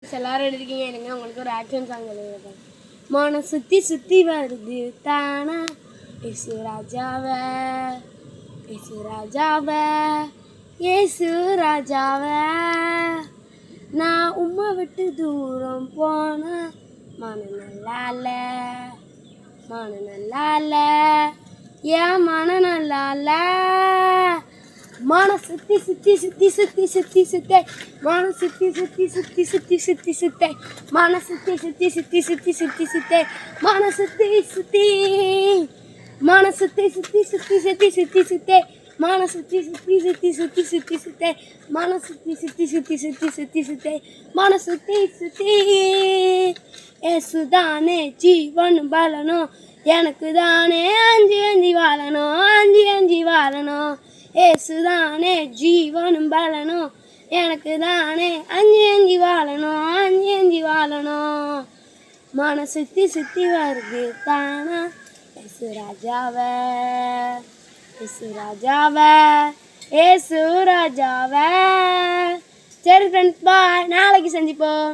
எல்லாரும் எழுதிருக்கீங்க. எனக்கு உங்களுக்கு ஒரு ஆக்ஷன் சாங் எழுதுறேன். மனம் சுற்றி சுற்றி வருது தானா ஏசு ராஜாவ ஏசு ராஜாவ ஏசு ராஜாவ நான் உம்மை விட்டு தூரம் போன மனம் நல்லால மனம் நல்லால ஏன் மனம் நல்லால மனம் சுற்றி சுற்றி சுற்றி சுற்றி சுற்றி சுற்றி மனம் சுற்றி சுற்றி சுற்றி சுற்றி சுற்றி சுற்றி மனம் சுற்றி சுற்றி சுற்றி சுற்றி சுற்றி சுற்றி மனம் சுற்றி சுற்றி மனம் சுற்றி சுற்றி சுற்றி சுற்றி சுற்றி சுற்றி மனம் சுற்றி சுற்றி சுற்றி சுற்றி சுற்றி சுற்றி மனம் சுற்றி சுற்றி சுற்றி சுற்றி சுற்றி சுற்றி மனம் சுற்றி சுற்றி ஏசுதானே ஜீவன் பலனும் எனக்கு தானே அஞ்சு அஞ்சு வாழணும் அஞ்சு அஞ்சு வாழணும் ஏசுதானே ஜீவனும் பலனும் எனக்கு தானே அஞ்சு அஞ்சு வாழணும் அஞ்சு அஞ்சு வாழணும் மன சுற்றி சுற்றி வருது தானா ஏசு ராஜாவ ஏசு ராஜாவ ஏசு ராஜாவ. சரி ஃப்ரெண்ட்ஸ், பாய். நாளைக்கு சந்திப்போம்.